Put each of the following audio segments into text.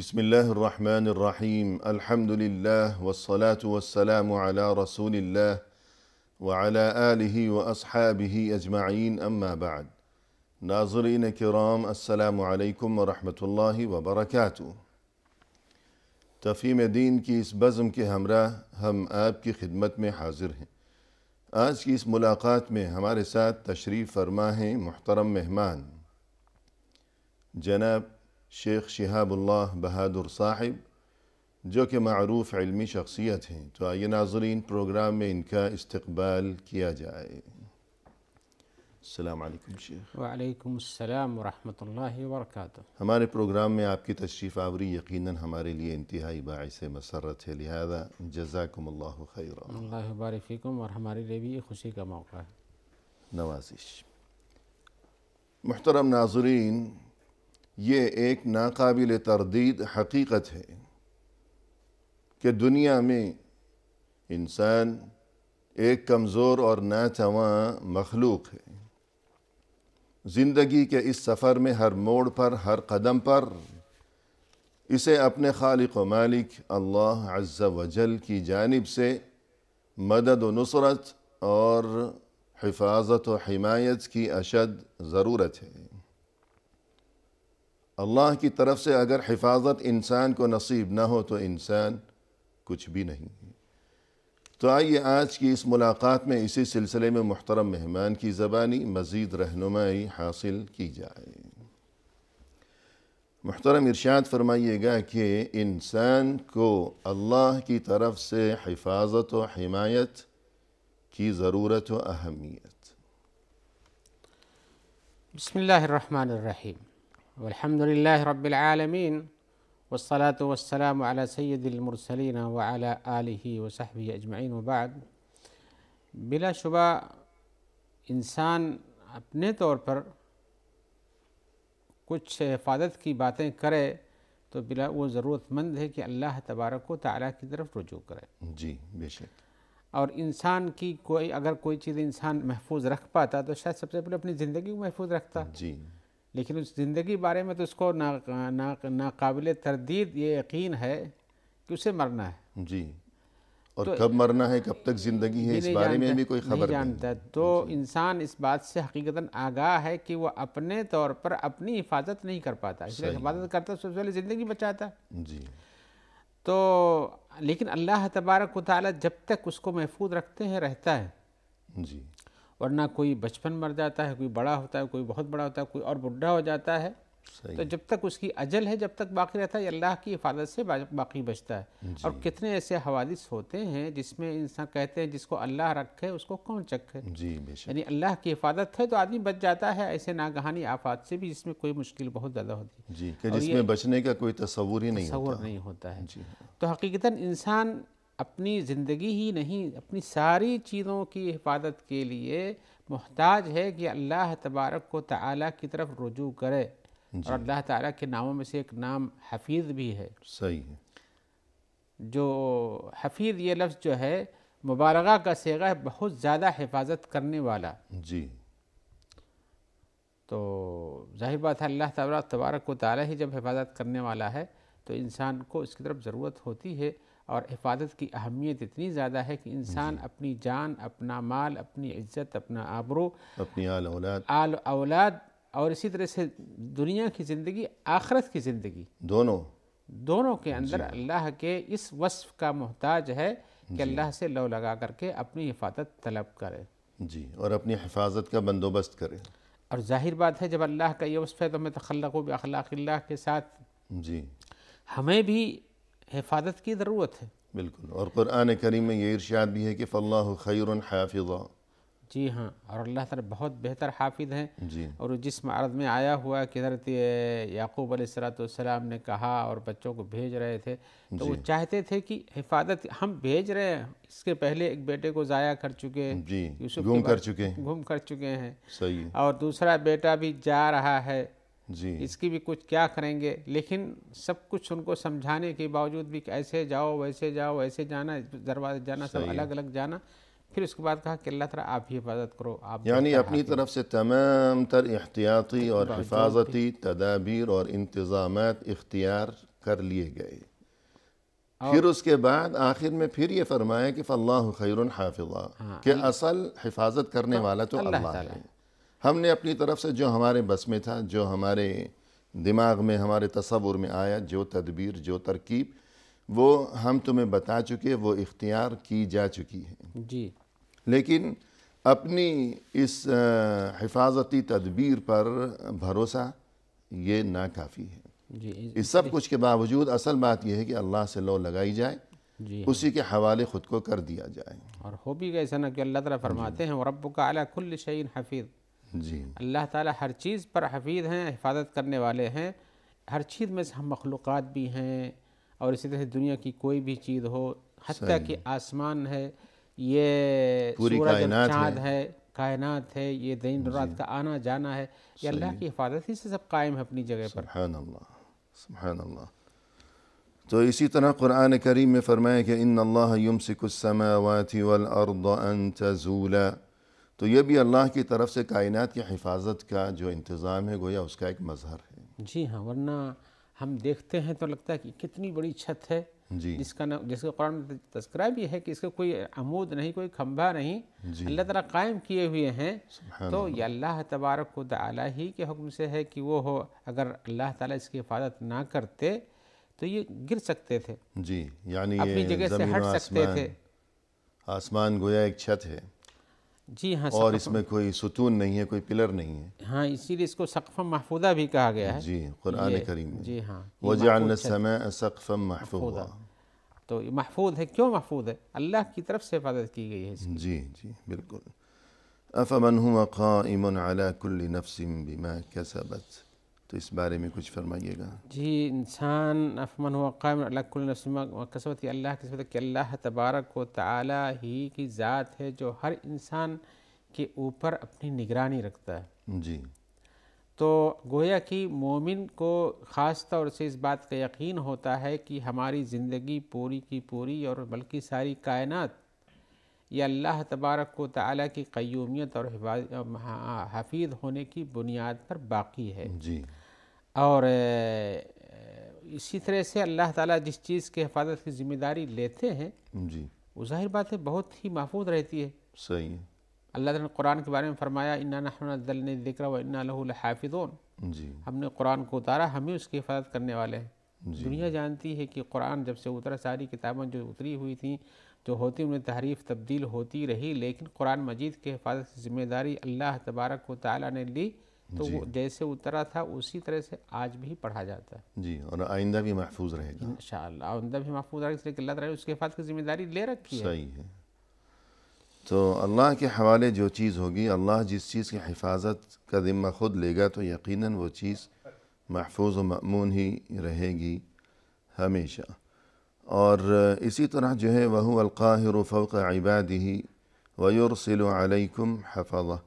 بسم الله الرحمن الرحيم الحمد لله والصلاة والسلام على رسول الله وعلى آله وأصحابه أجمعين أما بعد. ناظرین کرام، السلام علیکم ورحمۃ اللہ وبرکاتہ۔ تفہیم دین کی اس بزم کے ہمراہ ہم آپ کی خدمت میں حاضر ہیں۔ آج کی اس ملاقات میں ہمارے ساتھ تشریف فرما ہیں محترم مہمان جناب شیخ شہاب اللہ بہادر صاحب، جو کہ معروف علمی شخصیت ہیں۔ تو آئیے ناظرین، پروگرام میں ان کا استقبال کیا جائے۔ السلام علیکم شیخ۔ وعلیکم السلام ورحمۃ اللہ وبرکاتہ۔ ہمارے پروگرام میں آپ کی تشریف آوری یقیناً ہمارے لیے انتہائی باعث مسرت ہے، لہذا جزاکم اللہ خیرا۔ اللہ بارک فیکم، اور ہمارے لیے بھی یہ خوشی کا موقع ہے۔ نوازش۔ محترم ناظرین، یہ ایک ناقابل تردید حقیقت ہے کہ دنیا میں انسان ایک کمزور اور ناتواں مخلوق ہے۔ زندگی کے اس سفر میں ہر موڑ پر، ہر قدم پر اسے اپنے خالق و مالک اللہ عز و جل کی جانب سے مدد و نصرت اور حفاظت و حمایت کی اشد ضرورت ہے۔ اللہ کی طرف سے اگر حفاظت انسان کو نصیب نہ ہو تو انسان کچھ بھی نہیں ہے۔ تو آئیے آج کی اس ملاقات میں اسی سلسلے میں محترم مہمان کی زبانی مزید رہنمائی حاصل کی جائے۔ محترم ارشاد فرمائیے گا کہ انسان کو اللہ کی طرف سے حفاظت و حمایت کی ضرورت و اہمیت۔ بسم اللہ الرحمن الرحیم، والحمد للہ رب العالمین، والصلاة والسلام علی سید المرسلین وعلی آلہ وصحبہ اجمعین، وبعد۔ بلا شبہ انسان اپنے طور پر کچھ حفاظت کی باتیں کرے تو بلا وہ ضرورت مند ہے کہ اللہ تبارک و تعالیٰ کی طرف رجوع کرے۔ جی بے شک۔ اور انسان کی اگر کوئی چیز انسان محفوظ رکھ پاتا تو شاید سب سے پہلے اپنی زندگی کو محفوظ رکھتا۔ جی۔ لیکن اس زندگی بارے میں تو اس کو ناقابل تردید یہ یقین ہے کہ اسے مرنا ہے۔ جی، اور کب مرنا ہے، کب تک زندگی ہے، اس بارے میں بھی کوئی خبر نہیں جانتا۔ تو انسان اس بات سے حقیقتاً آگاہ ہے کہ وہ اپنے طور پر اپنی حفاظت نہیں کر پاتا، اس لیے حفاظت کرتا سب سے پہلے زندگی بچاتا۔ جی۔ تو لیکن اللہ تبارک و تعالیٰ جب تک اس کو محفوظ رکھتے ہیں رہتا ہے۔ جی۔ ورنہ کوئی بچپن مر جاتا ہے، کوئی بڑا ہوتا ہے، کوئی بہت بڑا ہوتا ہے، کوئی اور بڈھا ہو جاتا ہے۔ تو جب تک اس کی اجل ہے، جب تک باقی رہتا ہے، اللہ کی حفاظت سے باقی بچتا ہے۔ اور کتنے ایسے حوادث ہوتے ہیں جس میں انسان کہتے ہیں جس کو اللہ رکھے اس کو کون چکھے۔ جی بے شک۔ یعنی اللہ کی حفاظت ہے تو آدمی بچ جاتا ہے ایسے ناگہانی آفات سے بھی، جس میں کوئی مشکل بہت زیادہ ہوتی ہے۔ جی، کہ جس میں بچنے کا کوئی تصور ہی نہیں ہوتا ہے۔ جی۔ تو حقیقتاً انسان اپنی زندگی ہی نہیں، اپنی ساری چیزوں کی حفاظت کے لیے محتاج ہے کہ اللہ تبارک و تعالیٰ کی طرف رجوع کرے۔ اور اللہ تعالیٰ کے ناموں میں سے ایک نام حفیظ بھی ہے۔ صحیح ہے۔ جو حفیظ یہ لفظ جو ہے مبالغہ کا صیغہ ہے، بہت زیادہ حفاظت کرنے والا۔ جی۔ تو ظاہر بات ہے اللہ تبارک و تعالیٰ ہی جب حفاظت کرنے والا ہے تو انسان کو اس کی طرف ضرورت ہوتی ہے۔ اور حفاظت کی اہمیت اتنی زیادہ ہے کہ انسان اپنی جان، اپنا مال، اپنی عزت، اپنا آبرو، اپنی آل اولاد اور اسی طرح سے دنیا کی زندگی، آخرت کی زندگی، دونوں کے اندر اللہ کے اس وصف کا محتاج ہے کہ اللہ سے لو لگا کر کے اپنی حفاظت طلب کرے۔ جی، اور اپنی حفاظت کا بندوبست کرے۔ اور ظاہر بات ہے جب اللہ کا یہ وصف ہے تو ہمیں تخلقوا باخلاق اللہ کے ساتھ جی ہمیں بھی حفاظت کی ضرورت ہے۔ بالکل، اور قرآن کریم میں یہ ارشاد بھی ہے کہ فاللہ خیر حافظا۔ جی ہاں، اور اللہ تعالیٰ بہت بہتر حافظ ہیں۔ جی۔ اور جس معرض میں آیا ہوا کہ حضرت یعقوب علیہ السلام نے کہا اور بچوں کو بھیج رہے تھے تو وہ چاہتے تھے کہ حفاظت ہم بھیج رہے ہیں، اس کے پہلے ایک بیٹے کو ضائع کر چکے، جی، یوسف گم کر چکے ہیں۔ صحیح۔ اور دوسرا بیٹا بھی جا رہا ہے، جی، اس کی بھی کچھ کیا کریں گے۔ لیکن سب کچھ ان کو سمجھانے کے باوجود بھی کہ ایسے جاؤ، ویسے جاؤ، ایسے جانا، دروازے جانا، سب الگ الگ جانا۔ پھر اس کے بعد کہا کہ اللہ تعالیٰ آپ ہی حفاظت کرو۔ یعنی اپنی طرف سے تمام تر احتیاطی اور حفاظتی تدابیر اور انتظامات اختیار کر لیے گئے. پھر اس کے بعد آخر میں پھر یہ فرمایا کہ فاللہ خیر حافظا، کہ اصل حفاظت کرنے والا تو اللہ ہے. ہم نے اپنی طرف سے جو ہمارے بس میں تھا، جو ہمارے دماغ میں، ہمارے تصور میں آیا، جو تدبیر، جو ترکیب، وہ ہم تمہیں بتا چکے، وہ اختیار کی جا چکی ہے. جی. لیکن اپنی اس حفاظتی تدبیر پر بھروسہ یہ ناکافی ہے. جی. اس سب کچھ کے باوجود اصل بات یہ ہے کہ اللہ سے لو لگائی جائے، جی. اسی کے حوالے خود کو کر دیا جائے. اور ہو بھی گئے ایسا نا کہ اللہ تعالیٰ فرماتے ہیں وَرَبُّكَ عَلَى كُلِّ شَيْءٍ حَفِيظٌ. جی. اللہ تعالیٰ ہر چیز پر حفیظ ہیں، حفاظت کرنے والے ہیں. ہر چیز میں سے ہم مخلوقات بھی ہیں، اور اسی طرح دنیا کی کوئی بھی چیز ہو، حتیٰ کہ آسمان ہے، یہ پوری سورج اور کائنات چاند ہے، کائنات ہے، یہ دن رات کا آنا جانا ہے، یہ اللہ کی حفاظت ہی سے سب قائم ہے اپنی جگہ پر. سبحان اللہ، سبحان اللہ. تو اسی طرح قرآن کریم میں فرمایا کہ ان اللہ یمسک السماوات والارض ان تزولا. تو یہ بھی اللہ کی طرف سے کائنات کی حفاظت کا جو انتظام ہے، گویا اس کا ایک مظہر ہے. جی ہاں، ورنہ ہم دیکھتے ہیں تو لگتا ہے کہ کتنی بڑی چھت ہے، جی. جس کا قرآن میں تذکرہ بھی ہے کہ اس کا کوئی عمود نہیں، کوئی کھمبا نہیں، اللہ تعالیٰ قائم کیے ہوئے ہیں. تو یہ اللہ تبارک و تعالیٰ ہی کے حکم سے ہے کہ وہ ہو. اگر اللہ تعالیٰ اس کی حفاظت نہ کرتے تو یہ گر سکتے تھے. جی. یعنی اپنی یہ جگہ سے زمین ہٹ و سکتے تھے. آسمان گویا ایک چھت ہے. جی ہاں. اور اس میں کوئی ستون نہیں ہے، کوئی پلر نہیں ہے. ہاں، اسی لیے اس کو سقف محفوظہ بھی کہا گیا ہے. جی، قرآن کریم میں. جی ہاں. وَجَعَلْنَا السَّمَاءَ سَقْفًا مَحْفُوظًا. تو یہ محفوظ ہے. کیوں محفوظ ہے؟ اللہ کی طرف سے حفاظت کی گئی ہے اس کی. جی جی بالکل. أَفَمَنْ هُوَ قَائِمٌ عَلَى كُلِّ نَفْسٍ بِمَا كَسَبَتْ. تو اس بارے میں کچھ فرمائیے گا. جی. انسان افمن ہوا قائم علی کل نفس بما کسبت، اللہ کی صفت ہے کہ اللہ تبارک و تعالی ہی کی ذات ہے جو ہر انسان کے اوپر اپنی نگرانی رکھتا ہے. جی. تو گویا کہ مومن کو خاص طور سے اس بات کا یقین ہوتا ہے کہ ہماری زندگی پوری کی پوری اور بلکہ ساری کائنات یہ اللہ تبارک و تعالیٰ کی قیومیت اور حفیظ ہونے کی بنیاد پر باقی ہے. جی. اور اسی طرح سے اللہ تعالیٰ جس چیز کے حفاظت کی ذمہ داری لیتے ہیں، جی. وہ ظاہر بات ہے بہت ہی محفوظ رہتی ہے. صحیح ہے. اللہ تعالیٰ نے قرآن کے بارے میں فرمایا اِنَّا نَحْنُ نَزَّلْنَا الذِّكْرَ وَإِنَّا لَهُ لَحَافِظُونَ. جی. ہم نے قرآن کو اتارا، ہم ہی اس کی حفاظت کرنے والے ہیں. جی. دنیا جانتی ہے کہ قرآن جب سے اترا، ساری کتابیں جو اتری ہوئی تھیں، جو ہوتی انہیں تحریف تبدیل ہوتی رہی، لیکن قرآن مجید کے حفاظت کی ذمہ داری اللہ تبارک و تعالیٰ نے لی. تو وہ جیسے اترا تھا اسی طرح سے آج بھی پڑھا جاتا ہے. جی. اور آئندہ بھی محفوظ رہے گا انشاءاللہ. آئندہ بھی محفوظ رہے گا، اس لیے کہ اللہ تعالیٰ نے اس کی حفاظت کی ذمہ داری لے رکھی ہے. صحیح ہے. تو اللہ کے حوالے جو چیز ہوگی، اللہ جس چیز کی حفاظت کا ذمہ خود لے گا تو یقیناً وہ چیز محفوظ و مأمون ہی رہے گی ہمیشہ. اور اسی طرح جو ہے وَهُوَ الْقَاهِرُ فَوْقَ عِبَادِهِ وَيُرْسِلُ عَلَيْكُمْ حَفَظَهُ.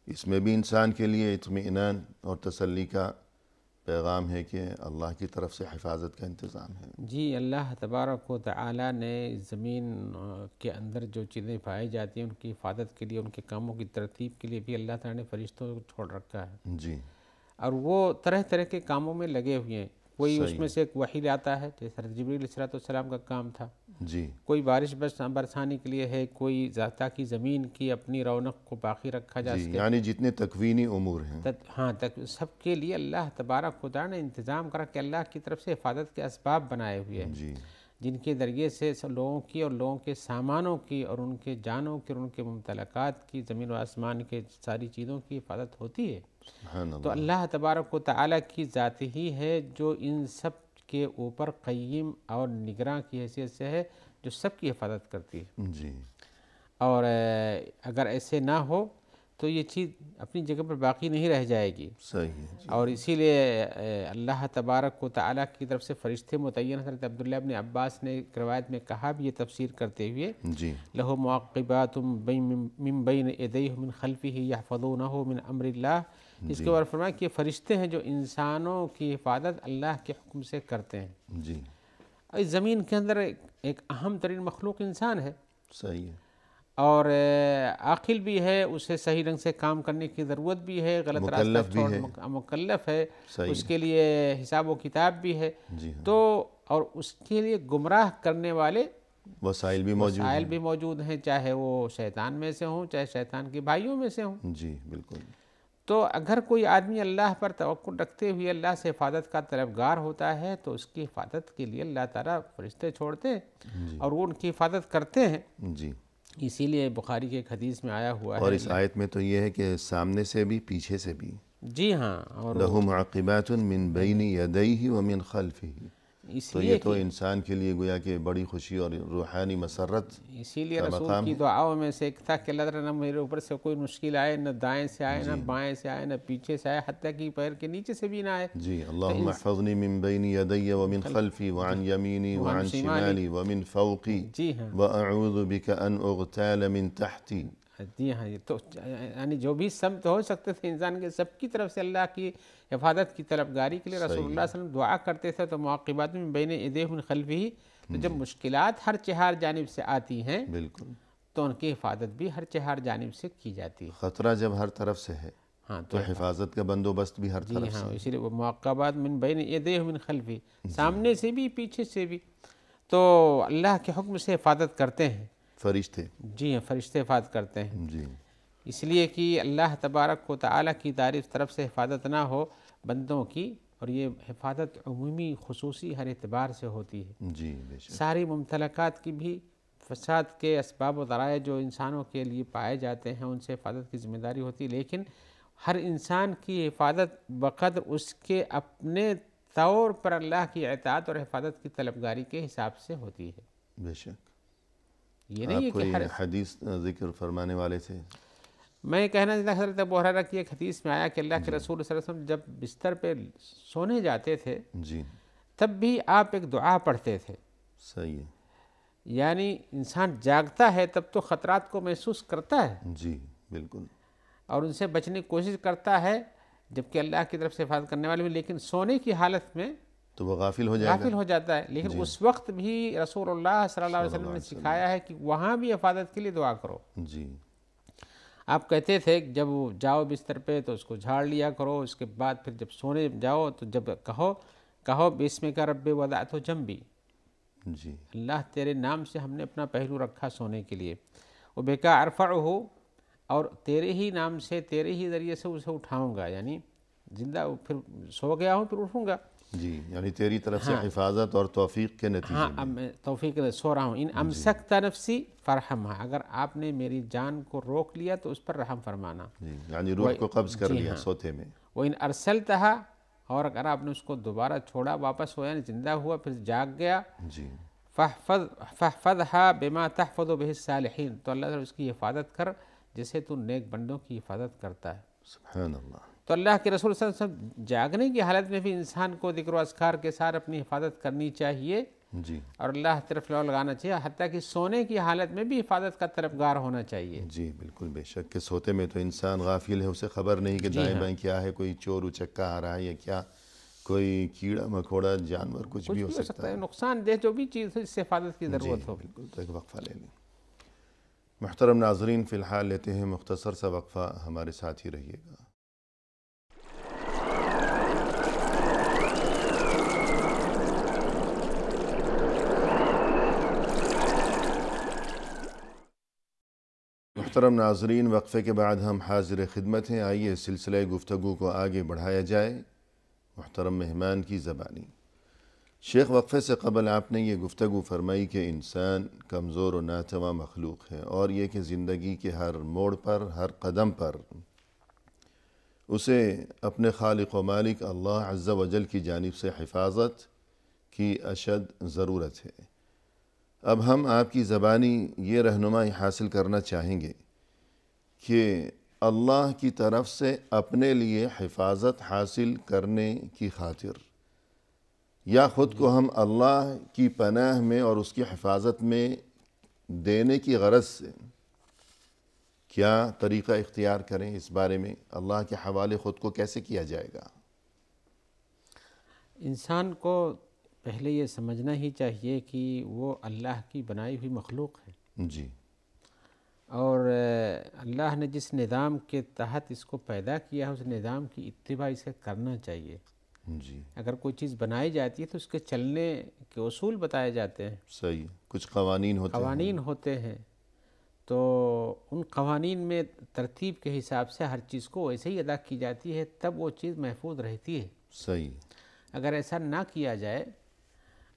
اس میں بھی انسان کے لیے اطمئنان اور تسلی کا پیغام ہے کہ اللہ کی طرف سے حفاظت کا انتظام ہے. جی. اللہ تبارک و تعالیٰ نے زمین کے اندر جو چیزیں پائی جاتی ہیں ان کی حفاظت کے لیے، ان کے کاموں کی ترتیب کے لیے بھی اللہ تعالیٰ نے فرشتوں کو چھوڑ رکھا ہے. جی. اور وہ طرح طرح کے کاموں میں لگے ہوئے ہیں. کوئی اس میں سے ایک وحی لاتا ہے، جیسے حضرت جبریل علیہ السلام کا کام تھا. جی. کوئی بارش برسانے کے لیے ہے، کوئی تاکہ زمین کی اپنی رونق کو باقی رکھا جا سکے. یعنی جتنے تکوینی امور ہیں، ہاں، سب کے لیے اللہ تبارک و تعالیٰ نے انتظام کرا کہ اللہ کی طرف سے حفاظت کے اسباب بنائے ہوئے ہیں. جی. جن کے ذریعے سے لوگوں کی اور لوگوں کے سامانوں کی اور ان کے جانوں کی اور ان کے ممتلکات کی، زمین و آسمان کے ساری چیزوں کی حفاظت ہوتی ہے. سبحان اللہ. تو اللہ تبارک و تعالیٰ کی ذات ہی ہے جو ان سب کے اوپر قیم اور نگراں کی حیثیت سے ہے، جو سب کی حفاظت کرتی ہے. جی. اور اگر ایسے نہ ہو تو یہ چیز اپنی جگہ پر باقی نہیں رہ جائے گی. صحیح ہے. جی. اور اسی لیے اللہ تبارک و تعالیٰ کی طرف سے فرشتے متعین. حضرت عبداللہ ابن عباس نے ایک روایت میں کہا بھی یہ تفسیر کرتے ہوئے، جی. لَهُ مُعَقِّبَاتٌ من بین یدیہ من خلفہ یحفظونہ من امر اللہ. اس کے بعد فرمایا کہ یہ فرشتے ہیں جو انسانوں کی حفاظت اللہ کے حکم سے کرتے ہیں. جی. اس زمین کے اندر ایک اہم ترین مخلوق انسان ہے. صحیح ہے. اور عاقل بھی ہے، اسے صحیح ڈھنگ سے کام کرنے کی ضرورت بھی ہے، غلط راستہ چھوڑ مکلف ہے، اس کے لیے حساب و کتاب بھی ہے، تو اور اس کے لیے گمراہ کرنے والے وسائل بھی موجود ہیں، چاہے وہ شیطان میں سے ہوں، چاہے شیطان کے بھائیوں میں سے ہوں۔ جی بالکل۔ تو اگر کوئی آدمی اللہ پر توکل رکھتے ہوئے اللہ سے حفاظت کا طلبگار ہوتا ہے تو اس کی حفاظت کے لیے اللہ تعالیٰ فرشتے چھوڑتے ہیں اور وہ ان کی حفاظت کرتے ہیں۔ جی، اسی لیے بخاری کے ایک حدیث میں آیا ہوا ہے، اور اس آیت میں تو یہ ہے کہ سامنے سے بھی پیچھے سے بھی، جی ہاں، اور لَهُ مُعَقِّبَاتٌ مِّن بَيْنِ يَدَيْهِ وَمِن خَلْفِهِ، تو یہ تو انسان کے لیے گویا کہ بڑی خوشی اور روحانی مسرت۔ اسی لیے رسول کی دعاؤں میں سے ایک تھا کہ اللہ تعالیٰ نہ میرے اوپر سے کوئی مشکل آئے، نہ دائیں سے آئے، نہ بائیں سے آئے، نہ پیچھے سے آئے، حتیٰ کہ پیر کے نیچے سے بھی نہ آئے۔ جی، اللہم احفظنی من بین یدی ومن خلفی وعن یمینی وعن شمالی ومن فوقی جی ہاں، واعوذ بک ان اغتال من تحتی۔ جی ہاں، یہ تو یعنی جو بھی سمت ہو سکتے تھے انسان کے، سب کی طرف سے اللہ کی حفاظت کی طلبگاری کے لیے رسول اللہ صلی اللہ علیہ وسلم دعا کرتے تھے۔ تو معاقبات میں بین ایدیہ من خلفہ، تو جب مشکلات ہر چہار جانب سے آتی ہیں بالکل، تو ان کی حفاظت بھی ہر چہار جانب سے کی جاتی ہے۔ خطرہ جب ہر طرف سے ہے ہاں تو حفاظت کا بندوبست بھی ہر طرف سے۔ اسی لیے وہ معاقبات من بین ایدیہ من خلفہ، سامنے سے بھی پیچھے سے بھی، تو اللہ کے حکم سے حفاظت کرتے ہیں فرشتے، جی ہاں، فرشتے حفاظت کرتے ہیں، جی اس لیے کہ اللہ تبارک و تعالیٰ کی طرف سے حفاظت نہ ہو بندوں کی، اور یہ حفاظت عمومی خصوصی ہر اعتبار سے ہوتی ہے۔ جی بے شک، ساری ممتلکات کی بھی فساد کے اسباب و ذرائع جو انسانوں کے لیے پائے جاتے ہیں ان سے حفاظت کی ذمہ داری ہوتی ہے، لیکن ہر انسان کی حفاظت بقدر اس کے اپنے طور پر اللہ کی اطاعت اور حفاظت کی طلبگاری کے حساب سے ہوتی ہے۔ بے شک۔ یہ نہیں ہے آپ کوئی کہ حدیث ذکر فرمانے والے تھے؟ میں کہنا چاہتا حضرت ابو ہریرہ کی ایک حدیث میں آیا کہ اللہ کے رسول صلی اللہ علیہ وسلم جب بستر پہ سونے جاتے تھے جی، تب بھی آپ ایک دعا پڑھتے تھے۔ صحیح ہے، یعنی انسان جاگتا ہے تب تو خطرات کو محسوس کرتا ہے جی بالکل، اور ان سے بچنے کی کوشش کرتا ہے، جبکہ اللہ کی طرف سے حفاظت کرنے والے بھی، لیکن سونے کی حالت میں تو وہ غافل ہو جائے غافل ہو جاتا ہے۔ لیکن اس وقت بھی رسول اللہ صلی اللہ علیہ وسلم نے سکھایا ہے کہ وہاں بھی حفاظت کے لیے دعا کرو۔ جی، آپ کہتے تھے کہ جب جاؤ بستر پہ تو اس کو جھاڑ لیا کرو، اس کے بعد پھر جب سونے جاؤ تو جب کہو بسمک رب وضعت جنبی، جی اللہ تیرے نام سے ہم نے اپنا پہلو رکھا سونے کے لیے، وہ بکا ارفعہ، اور تیرے ہی نام سے تیرے ہی ذریعے سے اسے اٹھاؤں گا، یعنی زندہ پھر سو گیا ہوں پھر اٹھوں گا، جی، یعنی تیری طرف سے حفاظت اور توفیق کے نتیجے ہاں میں۔ اب میں توفیق سو رہا ہوں، ان امسکت نفسی فرحمھا، اگر آپ نے میری جان کو روک لیا تو اس پر رحم فرمانا، جی، یعنی روح کو قبض کر لیا سوتے میں۔ وہ ان ارسلتھا، اور اگر آپ نے اس کو دوبارہ چھوڑا، واپس ہوا یعنی زندہ ہوا پھر جاگ گیا، جی فاحفظھا بما تحفظ بہ الصالحین، تو اللہ تعالیٰ اس کی حفاظت کر جسے تو نیک بندوں کی حفاظت کرتا ہے۔ سبحان اللہ۔ تو اللہ کے رسول صلی اللہ علیہ وسلم جاگنے کی حالت میں بھی انسان کو ذکر و اذکار کے ساتھ اپنی حفاظت کرنی چاہیے جی اور اللہ طرف لگانا چاہیے، حتیٰ کہ سونے کی حالت میں بھی حفاظت کا طلبگار ہونا چاہیے۔ جی بالکل، بے شک کہ سوتے میں تو انسان غافل ہے، اسے خبر نہیں کہ دائیں بائیں کیا ہے، کوئی چور اچکا آ رہا ہے یا کیا، کوئی کیڑا مکوڑا جانور کچھ بھی ہو سکتا ہے، نقصان دہ جو بھی چیز ہے اس سے حفاظت کی ضرورت ہو۔ بالکل۔ تو ایک وقفہ لے لیں محترم ناظرین، فی الحال لیتے ہیں مختصر سا وقفہ، ہمارے ساتھ ہی رہیے گا۔ محترم ناظرین، وقفے کے بعد ہم حاضر خدمت ہیں، آئیے سلسلہ گفتگو کو آگے بڑھایا جائے محترم مہمان کی زبانی۔ شیخ، وقفے سے قبل آپ نے یہ گفتگو فرمائی کہ انسان کمزور و ناتواں مخلوق ہے، اور یہ کہ زندگی کے ہر موڑ پر، ہر قدم پر اسے اپنے خالق و مالک اللہ عز و جل کی جانب سے حفاظت کی اشد ضرورت ہے۔ اب ہم آپ کی زبانی یہ رہنمائی حاصل کرنا چاہیں گے کہ اللہ کی طرف سے اپنے لیے حفاظت حاصل کرنے کی خاطر یا خود کو ہم اللہ کی پناہ میں اور اس کی حفاظت میں دینے کی غرض سے کیا طریقہ اختیار کریں، اس بارے میں اللہ کے حوالے خود کو کیسے کیا جائے گا؟ انسان کو پہلے یہ سمجھنا ہی چاہیے کہ وہ اللہ کی بنائی ہوئی مخلوق ہے، جی، اور اللہ نے جس نظام کے تحت اس کو پیدا کیا ہے اس نظام کی اتباع اسے کرنا چاہیے۔ جی اگر کوئی چیز بنائی جاتی ہے تو اس کے چلنے کے اصول بتائے جاتے ہیں، صحیح، کچھ قوانین ہوتے ہیں۔ قوانین ہوتے ہیں، تو ان قوانین میں ترتیب کے حساب سے ہر چیز کو ویسے ہی ادا کی جاتی ہے، تب وہ چیز محفوظ رہتی ہے۔ صحیح، اگر ایسا نہ کیا جائے،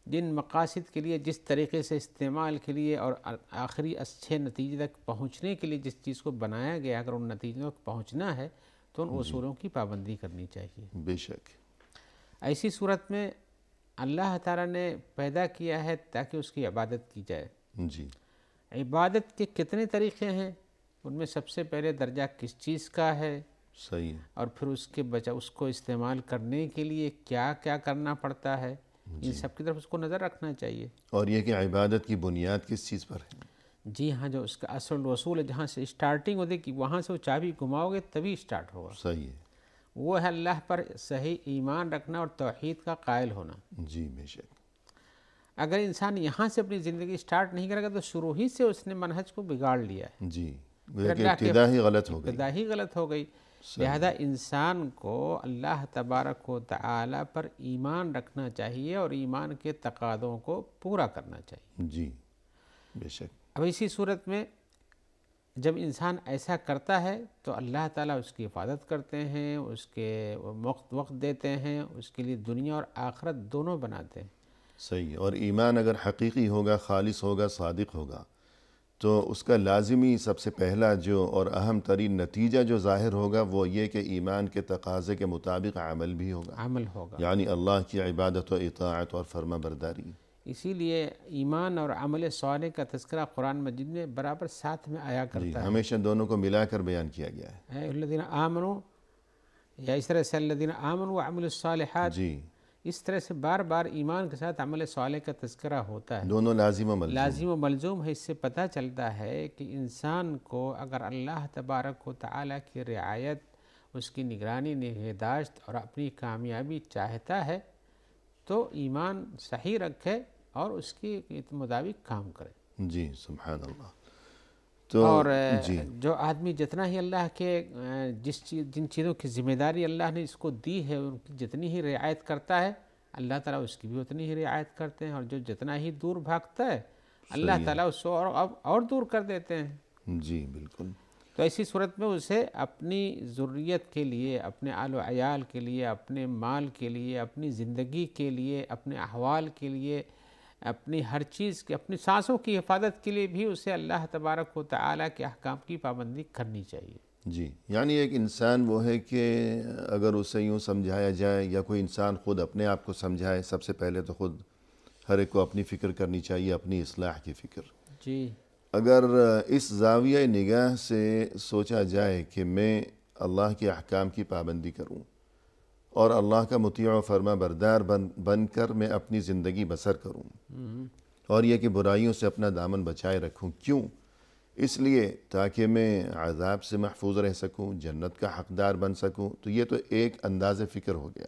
جن مقاصد کے لیے جس طریقے سے استعمال کے لیے اور آخری اچھے نتیجے تک پہنچنے کے لیے جس چیز کو بنایا گیا، اگر ان نتیجوں تک پہنچنا ہے تو ان اصولوں کی پابندی کرنی چاہیے۔ بے شک۔ ایسی صورت میں اللہ تعالیٰ نے پیدا کیا ہے تاکہ اس کی عبادت کی جائے۔ جی عبادت کے کتنے طریقے ہیں؟ ان میں سب سے پہلے درجہ کس چیز کا ہے، صحیح، اور پھر اس کے اس کو استعمال کرنے کے لیے کیا کیا کرنا پڑتا ہے، ان سب کی طرف اس کو نظر رکھنا چاہیے۔ اور یہ کہ عبادت کی بنیاد کس چیز پر ہے؟ جی ہاں، جو اس کا اصل اصول ہے، جہاں سے اسٹارٹنگ ہوتی ہے کہ وہاں سے وہ چابی گھماؤ گے تبھی اسٹارٹ ہوگا، صحیح ہے۔ وہ ہے اللہ پر صحیح ایمان رکھنا اور توحید کا قائل ہونا۔ جی بے شک۔ اگر انسان یہاں سے اپنی زندگی اسٹارٹ نہیں کرے گا تو شروع ہی سے اس نے منہج کو بگاڑ لیا ہے، جی وہ کہ ابتدا ہی غلط ہو گئی۔ ابتدا ہی غلط ہو گئی۔ لہذا انسان کو اللہ تبارک و تعالی پر ایمان رکھنا چاہیے اور ایمان کے تقاضوں کو پورا کرنا چاہیے۔ جی بے شک۔ اب اسی صورت میں جب انسان ایسا کرتا ہے تو اللہ تعالیٰ اس کی حفاظت کرتے ہیں، اس کے وقت دیتے ہیں، اس کے لیے دنیا اور آخرت دونوں بناتے ہیں۔ صحیح، اور ایمان اگر حقیقی ہوگا، خالص ہوگا، صادق ہوگا تو اس کا لازمی سب سے پہلا جو اور اہم ترین نتیجہ جو ظاہر ہوگا وہ یہ کہ ایمان کے تقاضے کے مطابق عمل بھی ہوگا، عمل ہوگا، یعنی اللہ کی عبادت و اطاعت اور فرما برداری۔ اسی لیے ایمان اور عمل صالح کا تذکرہ قرآن مجید میں برابر ساتھ میں آیا جی کرتا ہے۔ ہمیشہ دونوں کو ملا کر بیان کیا گیا ہے۔ اے الذین آمنوا، یا اس طرح سے الذین آمنوا وعملوا الصالحات، جی اس طرح سے بار بار ایمان کے ساتھ عمل صالح کا تذکرہ ہوتا ہے، دونوں لازم و ملزوم۔ لازم و ملزوم ہے۔ اس سے پتہ چلتا ہے کہ انسان کو اگر اللہ تبارک و تعالیٰ کی رعایت، اس کی نگرانی نگہداشت اور اپنی کامیابی چاہتا ہے تو ایمان صحیح رکھے اور اس کی مطابق کام کرے۔ جی سبحان اللہ۔ تو اور جی جو آدمی جتنا ہی اللہ کے جن چیزوں کی ذمہ داری اللہ نے اس کو دی ہے ان کی جتنی ہی رعایت کرتا ہے، اللہ تعالیٰ اس کی بھی اتنی ہی رعایت کرتے ہیں، اور جو جتنا ہی دور بھاگتا ہے اللہ تعالیٰ اس کو اور دور کر دیتے ہیں۔ جی بالکل۔ تو ایسی صورت میں اسے اپنی ضروریت کے لیے، اپنے آل و عیال کے لیے، اپنے مال کے لیے، اپنی زندگی کے لیے، اپنے احوال کے لیے، اپنی ہر چیز کی، اپنی سانسوں کی حفاظت کے لیے بھی اسے اللہ تبارک و تعالیٰ کے احکام کی پابندی کرنی چاہیے۔ جی یعنی ایک انسان وہ ہے کہ اگر اسے یوں سمجھایا جائے یا کوئی انسان خود اپنے آپ کو سمجھائے، سب سے پہلے تو خود ہر ایک کو اپنی فکر کرنی چاہیے، اپنی اصلاح کی فکر۔ جی اگر اس زاویہ نگاہ سے سوچا جائے کہ میں اللہ کے احکام کی پابندی کروں اور اللہ کا مطیع و فرما بردار بن کر میں اپنی زندگی بسر کروں، اور یہ کہ برائیوں سے اپنا دامن بچائے رکھوں، کیوں؟ اس لیے تاکہ میں عذاب سے محفوظ رہ سکوں، جنت کا حقدار بن سکوں، تو یہ تو ایک انداز فکر ہو گیا۔